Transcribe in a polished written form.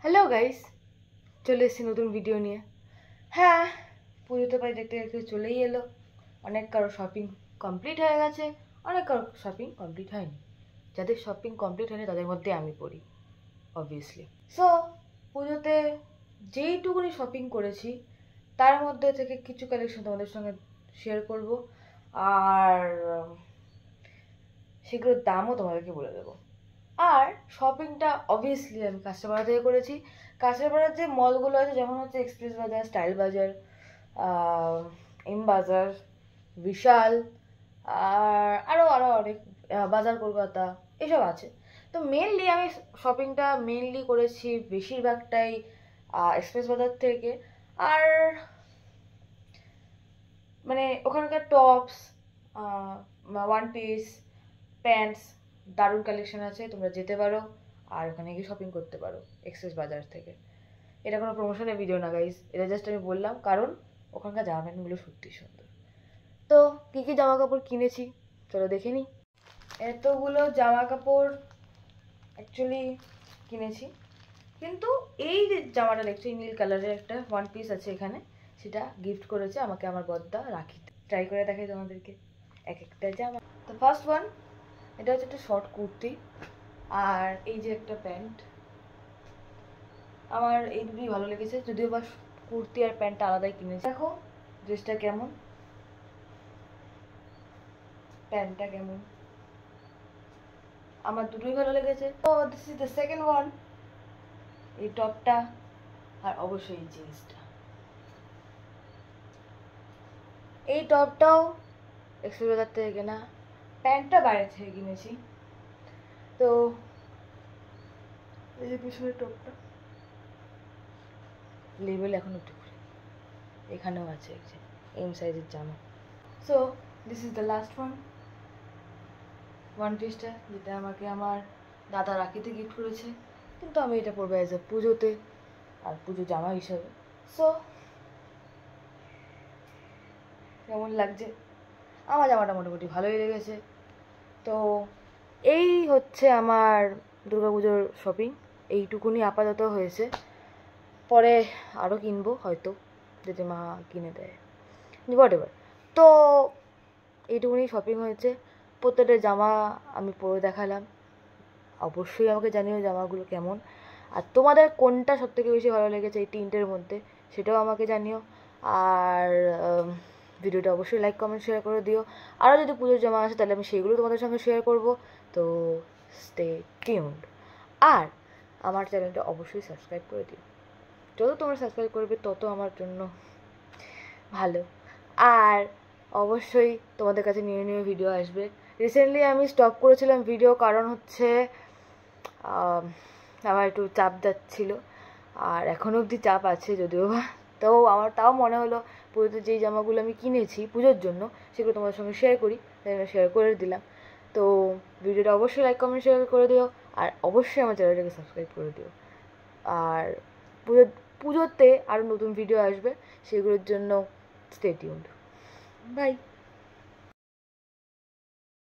Hello guys, চলে এসেছি নতুন ভিডিও নিয়ে। হ্যাঁ, পুজোতে প্রায় দেখতে দেখতে চলেই এলো। অনেক কারো শপিং কমপ্লিট হয়ে গেছে, অনেক কারো শপিং কমপ্লিট হয়নি। যাদের শপিং কমপ্লিট হয়নি তাদের মধ্যে আমি পড়ি, অবভিয়াসলি। সো পুজোতে যেইটুকুনি শপিং করেছি তার মধ্যে থেকে কিছু কালেকশন তোমাদের সঙ্গে শেয়ার করব, আর সেগুলোর দামও তোমাদেরকে বলে দেবো। আর শপিংটা অবভিয়াসলি আমি কাঁচরাপাড়া থেকে করেছি। কাঁচরাপাড়ার যে মলগুলো আছে, যেমন হচ্ছে এক্সপ্রেস বাজার, স্টাইল বাজার, এম বাজার, বিশাল, আর আরও আরও অনেক, বাজার কলকাতা, এসব আছে। তো মেনলি আমি শপিংটা করেছি বেশিরভাগটাই এক্সপ্রেস বাজার থেকে। আর মানে ওখানকার টপস, ওয়ান পিস, প্যান্টস, দারুণ কালেকশন আছে, তোমরা যেতে পারো আর ওখানে গিয়ে শপিং করতে পারো এক্সপ্রেস বাজার থেকে। এটা কোনো প্রমোশনের ভিডিও না গাইজ, এটা জাস্ট আমি বললাম কারণ ওখানকার জামা প্যান্টগুলো সত্যি সুন্দর। তো কী কী জামা কাপড় কিনেছি চলো দেখে নিই। এতগুলো জামা কাপড় অ্যাকচুয়ালি কিনেছি, কিন্তু এই যে জামাটা দেখছো, এই নীল কালারের একটা ওয়ান পিস আছে এখানে, সেটা গিফট করেছে আমাকে আমার বদ্দা রাখিতে। ট্রাই করে দেখাই তোমাদেরকে এক একটা জামা। তো ফার্স্ট ওয়ান, এটা হচ্ছে একটা শর্ট কুর্তি, আর এই যে একটা প্যান্ট। আমার এই দুটোই ভালো লেগেছে, যদিও বা কুর্তি আর প্যান্টটা আলাদাই কিনেছি। দেখো ড্রেসটা কেমন, প্যান্টটা কেমন, আমার দুটোই ভালো লেগেছে। তো this is the second one, এই টপটা আর অবশ্যই এই জিন্সটা। এই টপটাও এক্সপ্রেস বাজার থেকে কেনা, প্যান্টটা বাইরে থেকে কিনেছি। তো এই যে পিছনের টপটা, লেবেল এখন একটু ঘুরে, এখানেও আছে এই যে এম সাইজের জামা। So this is the last one পিসটা, যেটা আমাকে আমার দাদা রাখিতে গিফট করেছে, কিন্তু আমি এটা পরবো অ্যাজ এ পুজোতে আর পুজো জামা হিসাবে। সো কেমন লাগছে? আমার জামাটা মোটামুটি ভালোই লেগেছে। তো এই হচ্ছে আমার দুর্গাপুজোর শপিং, এইটুকুনি আপাতত হয়েছে। পরে আরও কিনবো হয়তো, যদি মা কিনে দেয়, হোয়াট এভার। তো এইটুকুনি শপিং হয়েছে। প্রত্যেকটা জামা আমি পরে দেখালাম, অবশ্যই আমাকে জানিও জামাগুলো কেমন, আর তোমাদের কোনটা সবথেকে বেশি ভালো লেগেছে এই তিনটের মধ্যে, সেটাও আমাকে জানিও। আর ভিডিওটা অবশ্যই লাইক কমেন্ট শেয়ার করে দিও। আরও যদি পুজোর জামা আসে তাহলে আমি সেগুলো তোমাদের সঙ্গে শেয়ার করব। তো স্টে টিউনড, আর আমার চ্যানেলটা অবশ্যই সাবস্ক্রাইব করে দিও। যত তোমরা সাবস্ক্রাইব করবে তত আমার জন্য ভালো। আর অবশ্যই তোমাদের কাছে নিয়ে নিয়ে ভিডিও আসবে। রিসেন্টলি আমি স্টপ করেছিলাম ভিডিও, কারণ হচ্ছে আমার একটু চাপ যাচ্ছিল, আর এখনও অবধি চাপ আছে যদিও বা। তো আমার তাও মনে হলো পুজোতে যেই জামাগুলো আমি কিনেছি পুজোর জন্য সেগুলো তোমাদের সঙ্গে শেয়ার করি, তাই আমি শেয়ার করে দিলাম। তো ভিডিওটা অবশ্যই লাইক কমেন্ট শেয়ার করে দিও, আর অবশ্যই আমার চ্যানেলটাকে সাবস্ক্রাইব করে দিও। আর পুজোতে আরও নতুন ভিডিও আসবে, সেগুলোর জন্য স্টে টিউনড। বাই।